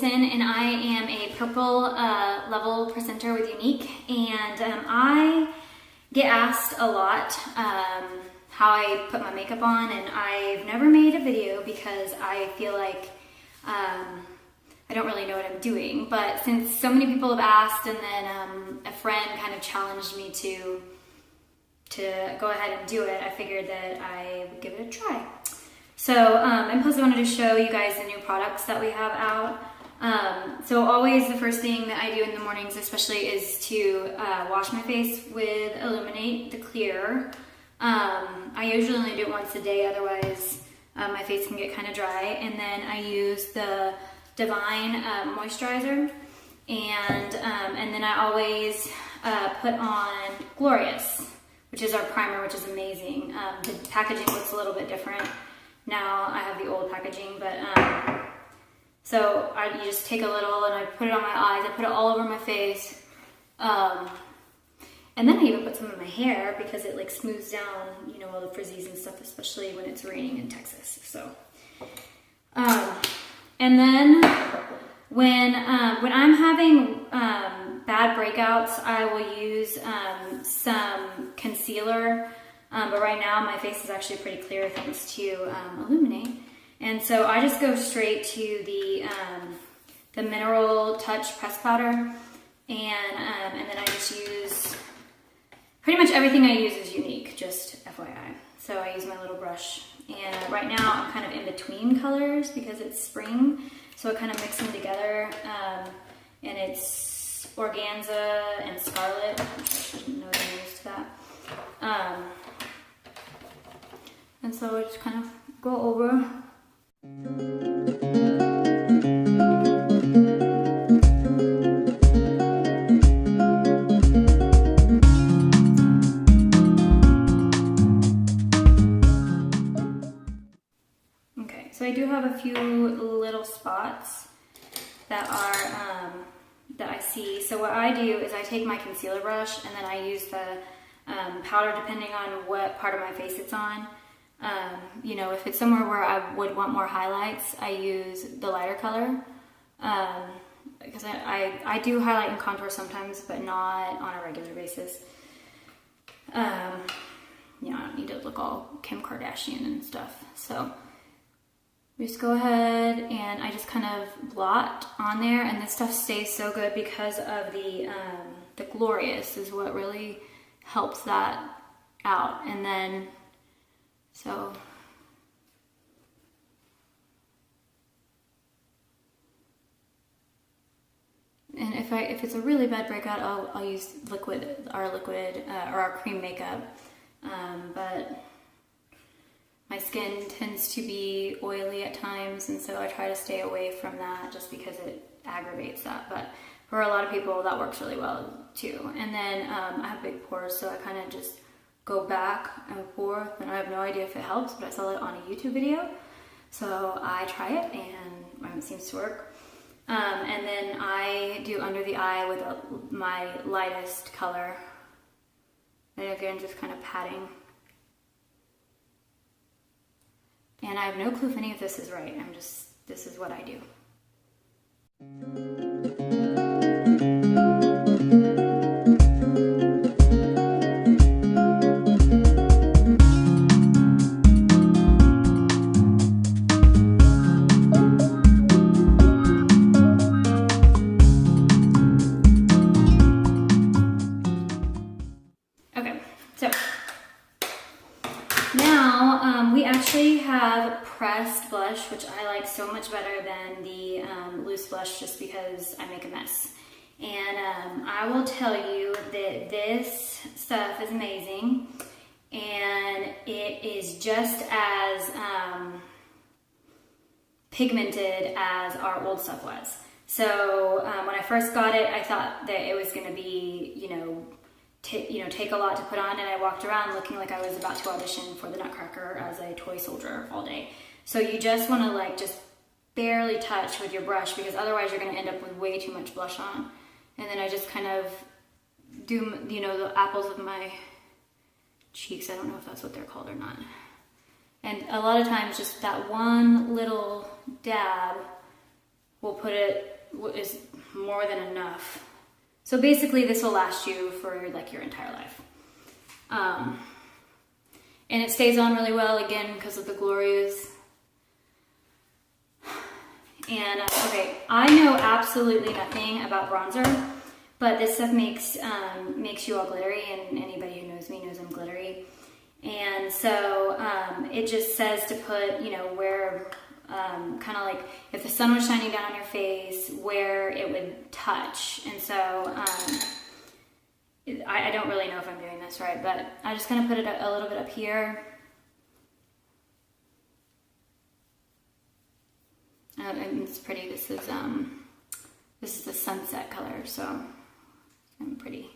And I am a purple level presenter with Younique, and I get asked a lot how I put my makeup on, and I've never made a video because I feel like I don't really know what I'm doing. But since so many people have asked, and then a friend kind of challenged me to go ahead and do it, I figured that I would give it a try. So, and plus I wanted to show you guys the new products that we have out. So always the first thing that I do in the mornings especially is to wash my face with Illuminate the Clear. I usually only do it once a day, otherwise my face can get kind of dry. And then I use the Divine moisturizer, and then I always put on Glorious, which is our primer, which is amazing. The packaging looks a little bit different now. I have the old packaging, but so you just take a little and I put it on my eyes. I put it all over my face, and then I even put some in my hair because it like smooths down, you know, all the frizzies and stuff, especially when it's raining in Texas. So, and then when I'm having bad breakouts, I will use some concealer. But right now my face is actually pretty clear thanks to Illuminate. And so I just go straight to the Mineral Touch Press Powder, and then I just use, pretty much everything I use is Younique, just FYI. So I use my little brush, and right now I'm kind of in between colors because it's spring, so I kind of mix them together, and it's Organza and Scarlet. I should know the names to that. And so I just kind of go over. Okay, so I do have a few little spots that are that I see. So what I do is I take my concealer brush and then I use the powder depending on what part of my face it's on. You know, if it's somewhere where I would want more highlights, I use the lighter color, because I do highlight and contour sometimes, but not on a regular basis. You know, I don't need to look all Kim Kardashian and stuff. So we just go ahead and I just kind of blot on there, and this stuff stays so good because of the Glorious is what really helps that out. And then so, and if it's a really bad breakout, I'll use our cream makeup. But my skin tends to be oily at times, and so I try to stay away from that just because it aggravates that. But for a lot of people, that works really well too. And then I have big pores, so I kind of just go back and forth, and I have no idea if it helps, but I saw it on a YouTube video, so I try it, and it seems to work. And then I do under the eye with my lightest color, and again, just kind of patting. And I have no clue if any of this is right. This is what I do. We actually have pressed blush, which I like so much better than the loose blush just because I make a mess. And I will tell you that this stuff is amazing, and it is just as pigmented as our old stuff was. So when I first got it, I thought that it was going to be, take a lot to put on, and I walked around looking like I was about to audition for the Nutcracker as a toy soldier all day. So you just want to just barely touch with your brush, because otherwise you're going to end up with way too much blush on. And then I just kind of do, the apples of my cheeks. I don't know if that's what they're called or not. And a lot of times just that one little dab will put it, is more than enough. So basically this will last you for like your entire life. And it stays on really well, again, because of the Glorias. And okay, I know absolutely nothing about bronzer, but this stuff makes you all glittery, and anybody who knows me knows I'm glittery. And so it just says to put, you know, where, kind of like if the sun was shining down on your face, where it would touch. And so I don't really know if I'm doing this right, but I'm just gonna put it a little bit up here. And it's pretty. This is the sunset color, so I'm pretty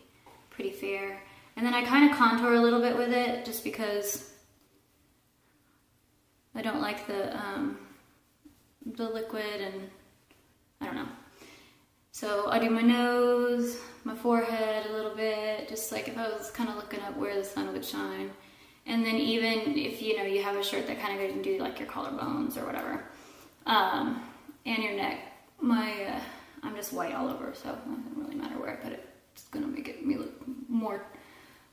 fair. And then I kind of contour a little bit with it, just because I don't like the liquid, and I don't know. So I do my nose, my forehead a little bit, just like if I was kind of looking up where the sun would shine. And then even if, you know, you have a shirt that kind of goes and do like your collarbones or whatever. And your neck. I'm just white all over, so it doesn't really matter where I put it. It's gonna make me look more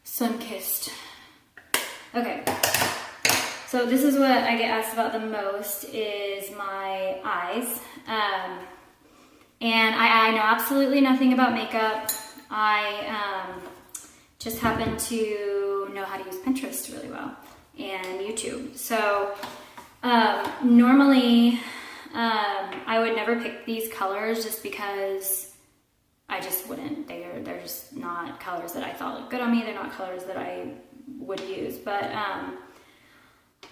sun-kissed. Okay, so this is what I get asked about the most, is my eyes. And I know absolutely nothing about makeup. I just happen to know how to use Pinterest really well, and YouTube. So normally I would never pick these colors, just because I just wouldn't. They're just not colors that I thought looked good on me. They're not colors that I would use. But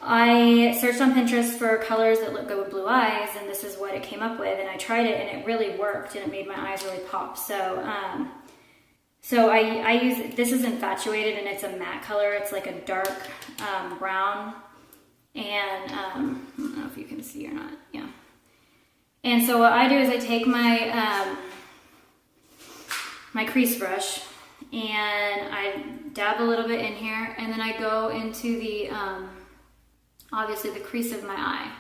I searched on Pinterest for colors that look good with blue eyes, and this is what it came up with. And I tried it, and it really worked, and it made my eyes really pop. So I use, this is Infatuated, and it's a matte color. It's like a dark brown, and I don't know if you can see or not. Yeah. And so what I do is I take my my crease brush, and I dab a little bit in here, and then I go into the obviously the crease of my eye.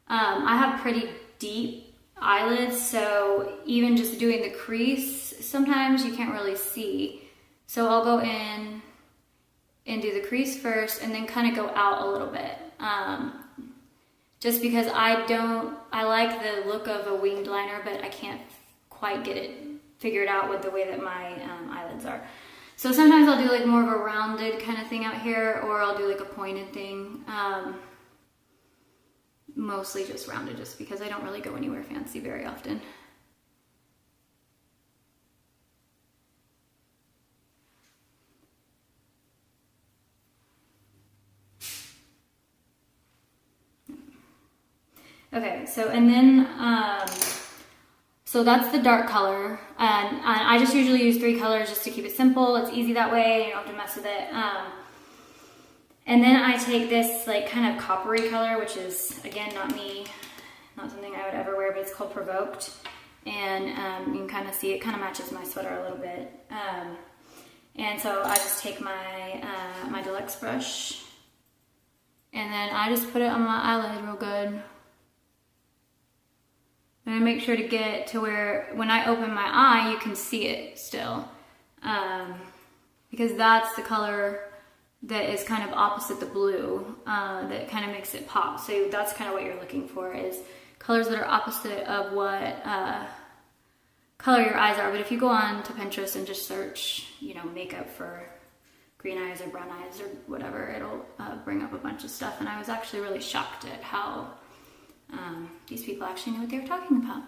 I have pretty deep eyelids, so even just doing the crease, sometimes you can't really see. So I'll go in and do the crease first, and then kind of go out a little bit. Just because I like the look of a winged liner, but I can't quite get it figured out with the way that my eyelids are. So sometimes I'll do like more of a rounded kind of thing out here, or I'll do like a pointed thing. Mostly just rounded, just because I don't really go anywhere fancy very often. Okay, so and then, so that's the dark color, and I just usually use 3 colors just to keep it simple. It's easy that way, you don't have to mess with it. And then I take this like kind of coppery color, which is, again, not me, not something I would ever wear, but it's called Provoked. And you can kind of see it kind of matches my sweater a little bit. And so I just take my, my Deluxe brush, and then I just put it on my eyelid real good. And I make sure to get to where when I open my eye, you can see it still. Because that's the color that is kind of opposite the blue, that kind of makes it pop. So that's kind of what you're looking for, is colors that are opposite of what color your eyes are. But if you go on to Pinterest and just search, you know, makeup for green eyes or brown eyes or whatever, it'll bring up a bunch of stuff. And I was actually really shocked at how these people actually knew what they were talking about.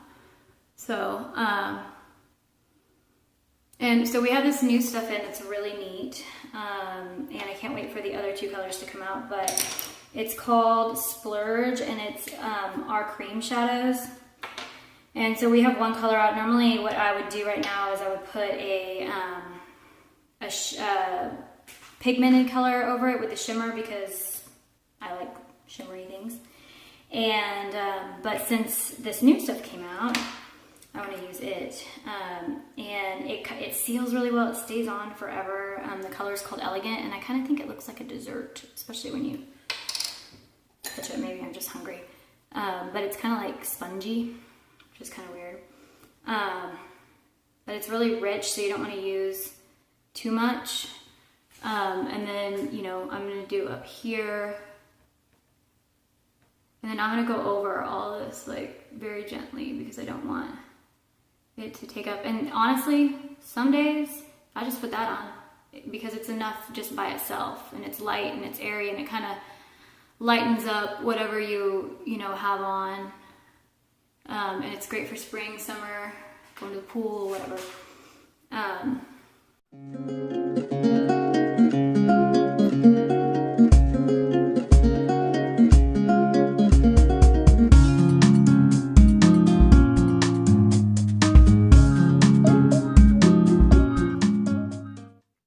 So, and so we have this new stuff in that's really neat, and I can't wait for the other 2 colors to come out, but it's called Splurge, and it's our cream shadows. And so we have 1 color out. Normally what I would do right now is I would put a pigmented color over it with the shimmer, because I like shimmery things. And but since this new stuff came out, I want to use it, and it seals really well. It stays on forever. The color is called Elegant, and I kind of think it looks like a dessert, especially when you switch it. Maybe I'm just hungry. But it's kind of like spongy, which is kind of weird. But it's really rich, so you don't want to use too much. And then, you know, I'm going to do up here. And then I'm going to go over all this like very gently because I don't want it to take up. And honestly, some days I just put that on because it's enough just by itself, and it's light and it's airy, and it kind of lightens up whatever you know, have on. And it's great for spring, summer, going to the pool, whatever.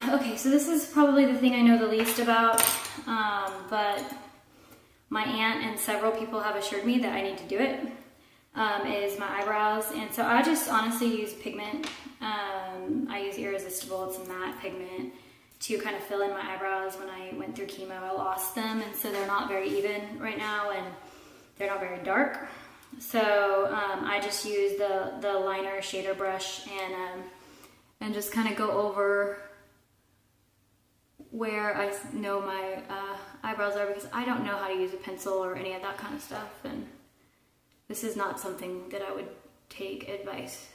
Okay, so this is probably the thing I know the least about, but my aunt and several people have assured me that I need to do it, is my eyebrows. And so I just honestly use pigment. I use Irresistible, it's a matte pigment, to kind of fill in my eyebrows. When I went through chemo, I lost them, and so they're not very even right now, and they're not very dark. So I just use the liner shader brush and just kind of go over where I know my eyebrows are, because I don't know how to use a pencil or any of that kind of stuff, and this is not something that I would take advice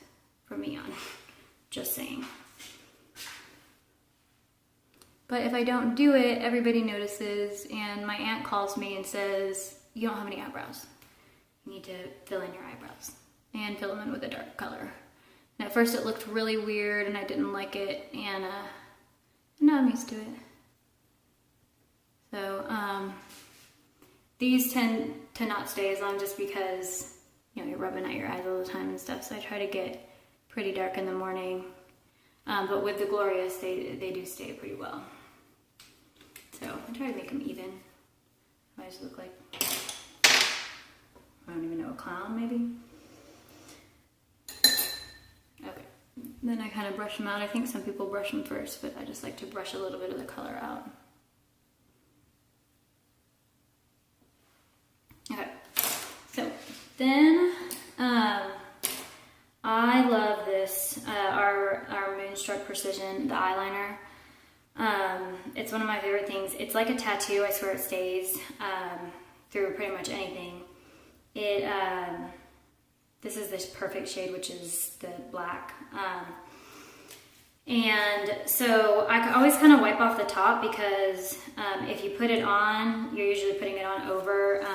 from me on, just saying. But if I don't do it, everybody notices, and my aunt calls me and says, you don't have any eyebrows. You need to fill in your eyebrows and fill them in with a dark color. And at first it looked really weird and I didn't like it, and now I'm used to it. So these tend to not stay as long just because, you know, you're rubbing at your eyes all the time and stuff. So I try to get pretty dark in the morning. But with the Glorious, they do stay pretty well. So I try to make them even. I just look like, I don't even know, a clown maybe. Okay, then I kind of brush them out. I think some people brush them first, but I just like to brush a little bit of the color out. Okay, so then I love this, our Moonstruck Precision, the eyeliner. It's one of my favorite things. It's like a tattoo. I swear it stays through pretty much anything. This is this perfect shade, which is the black. And so I always kind of wipe off the top, because if you put it on, you're usually putting it on over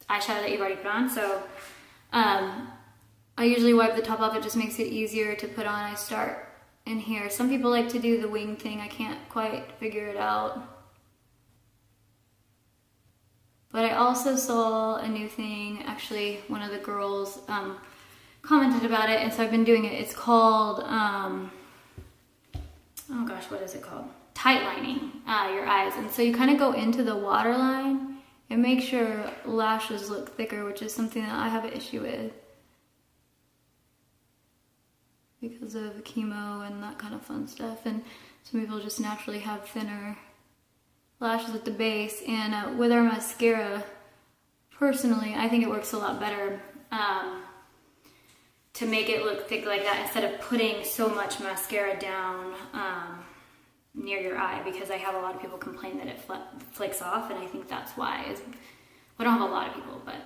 eyeshadow that you've already put on. So I usually wipe the top off. It just makes it easier to put on. I start in here. Some people like to do the wing thing. I can't quite figure it out. But I also saw a new thing. Actually, one of the girls commented about it, and so I've been doing it. It's called, oh gosh, what is it called? Tight lining your eyes. And so you kind of go into the waterline and make your lashes look thicker, which is something that I have an issue with because of chemo and that kind of fun stuff. And some people just naturally have thinner lashes at the base. And with our mascara, personally, I think it works a lot better to make it look thick like that, instead of putting so much mascara down near your eye, because I have a lot of people complain that it flakes off, and I think that's why. I don't have a lot of people, but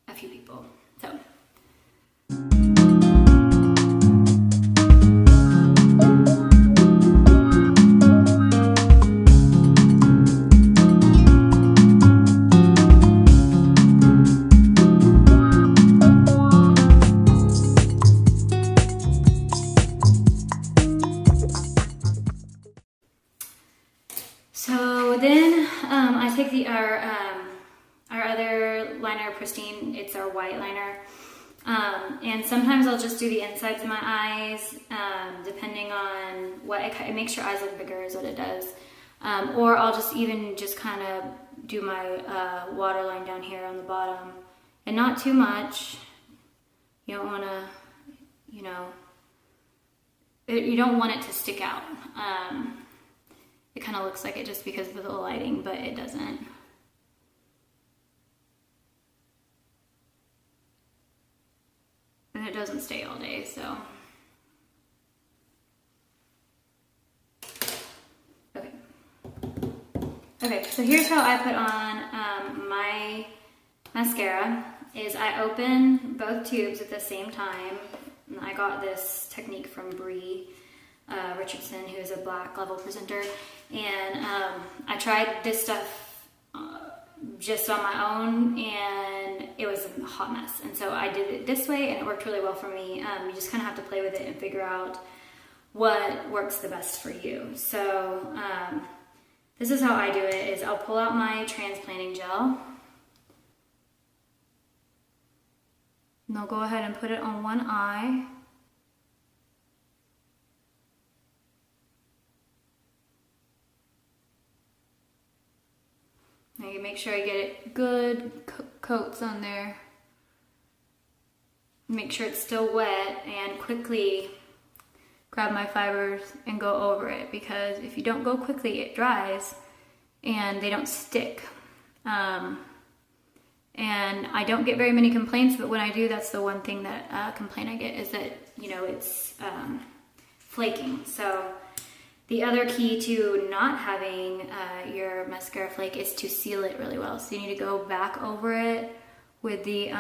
a few people. So. So then I take our other liner, Pristine. It's our white liner, and sometimes I'll just do the insides of my eyes, depending on what it makes your eyes look bigger, is what it does. Or I'll just kind of do my waterline down here on the bottom, and not too much. You don't want to, you don't want it to stick out. It kind of looks like it just because of the lighting, but it doesn't. it doesn't stay all day, so. Okay, so here's how I put on my mascara, is I open both tubes at the same time. And I got this technique from Bree Richardson, who's a black level presenter. And I tried this stuff just on my own, and it was a hot mess. And so I did it this way, and it worked really well for me. You just kind of have to play with it and figure out what works the best for you. So this is how I do it, is I'll pull out my transplanting gel, and I'll go ahead and put it on one eye. Now you make sure I get it good coats on there. Make sure it's still wet, and quickly grab my fibers and go over it, because if you don't go quickly, it dries and they don't stick. And I don't get very many complaints, but when I do, that's the one thing that complaint I get, is that, you know, it's flaking. So the other key to not having your mascara flake is to seal it really well. So you need to go back over it with the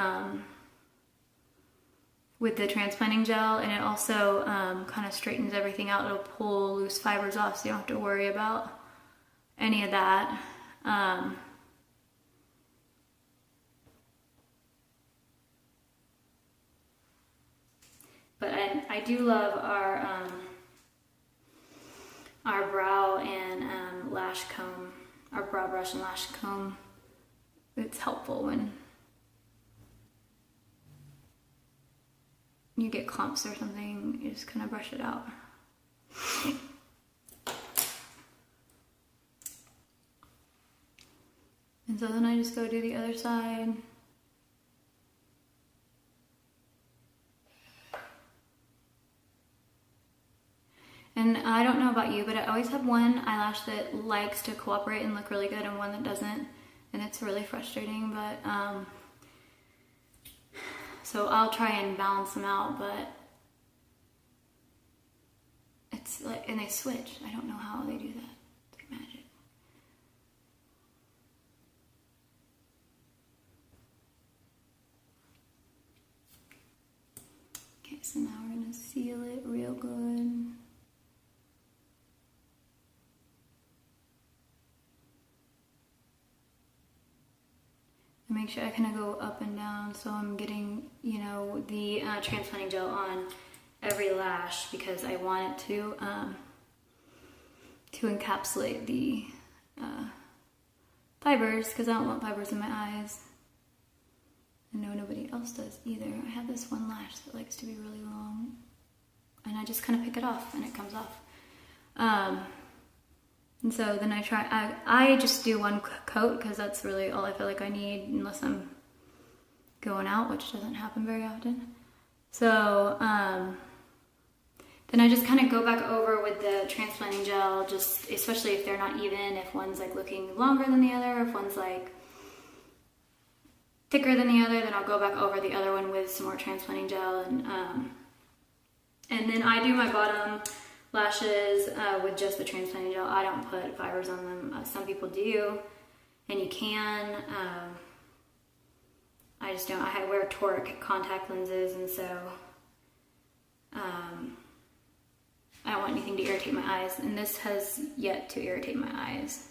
transplanting gel, and it also kind of straightens everything out. It'll pull loose fibers off, so you don't have to worry about any of that. But I do love our brow and lash comb, our brow brush and lash comb. It's helpful when you get clumps or something, you just kind of brush it out. And so then I just go do the other side. And I don't know about you, but I always have one eyelash that likes to cooperate and look really good, and one that doesn't, and it's really frustrating, but so I'll try and balance them out, but it's like, and they switch. I don't know how they do that. It's like magic. Okay, so now we're gonna seal it real good. Make sure I kind of go up and down, so I'm getting, you know, the transplanting gel on every lash, because I want it to encapsulate the fibers, because I don't want fibers in my eyes. I know nobody else does either. I have this one lash that likes to be really long, and I just kind of pick it off and it comes off. And so then I just do one coat, because that's really all I feel like I need, unless I'm going out, which doesn't happen very often. So then I just kind of go back over with the transplanting gel, just especially if they're not even, if one's like looking longer than the other, if one's like thicker than the other, then I'll go back over the other one with some more transplanting gel, and then I do my bottom lashes with just the transplanting gel. I don't put fibers on them. Some people do, and you can. I just don't. I wear toric contact lenses, and so I don't want anything to irritate my eyes, and this has yet to irritate my eyes.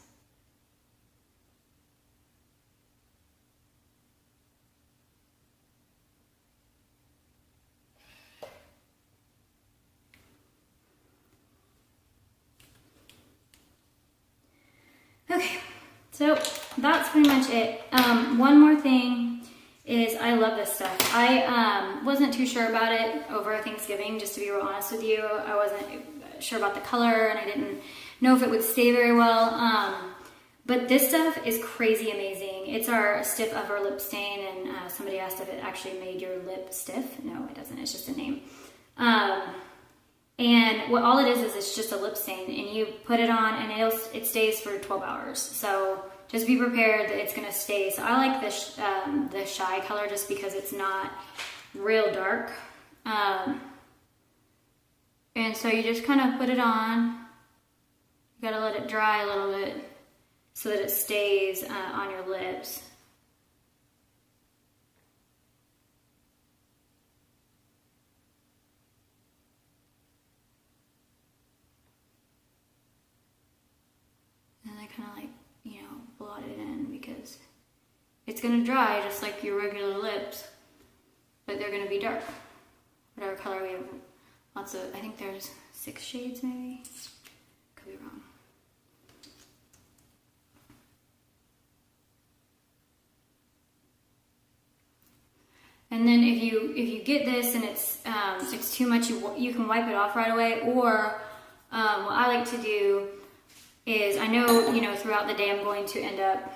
Okay, so that's pretty much it. One more thing is, I love this stuff. I wasn't too sure about it over Thanksgiving, just to be real honest with you. I wasn't sure about the color, and I didn't know if it would stay very well. But this stuff is crazy amazing. It's our stiff upper lip stain, and somebody asked if it actually made your lip stiff. No, it doesn't. It's just a name. And what all it is it's just a lip stain, and you put it on, and it stays for 12 hours. So just be prepared that it's gonna stay. So I like this the Shy color, just because it's not real dark. And so you just kind of put it on. You gotta let it dry a little bit so that it stays on your lips. And I kind of like, you know, blot it in because it's gonna dry just like your regular lips, but they're gonna be dark. Whatever color we have, lots of, I think there's 6 shades maybe. Could be wrong. And then if you get this and it's too much, you can wipe it off right away. Or what I like to do is, I know, you know, throughout the day I'm going to end up,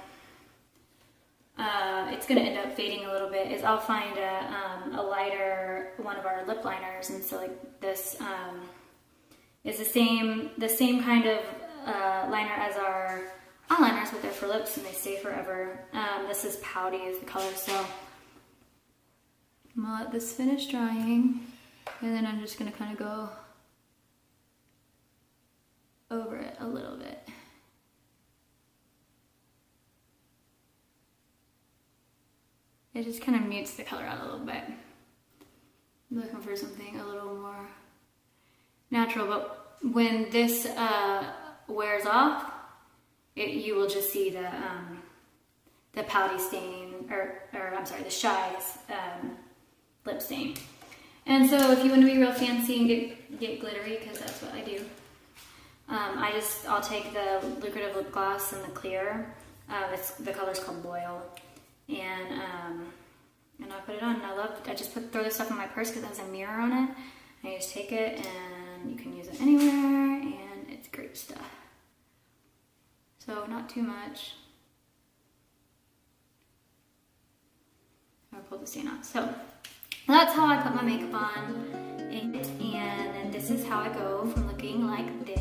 it's going to end up fading a little bit, is I'll find a lighter, one of our lip liners, and so like this is the same kind of liner as our eyeliners, but they're for lips and they stay forever. This is Pouty is the color, so I'm gonna let this finish drying, and then I'm just gonna kind of go over it a little bit. It just kind of mutes the color out a little bit. I'm looking for something a little more natural, but when this wears off, you will just see the pouty stain, or I'm sorry, the Shy's lip stain. And so if you want to be real fancy and get glittery, because that's what I do, I'll take the Lucrative lip gloss in the clear. The color's called Loyal, and I put it on. And I just throw this stuff in my purse because it has a mirror on it. And you just take it, and you can use it anywhere, and it's great stuff. So not too much. I'll pull the stain out. So that's how I put my makeup on, and this is how I go from looking like this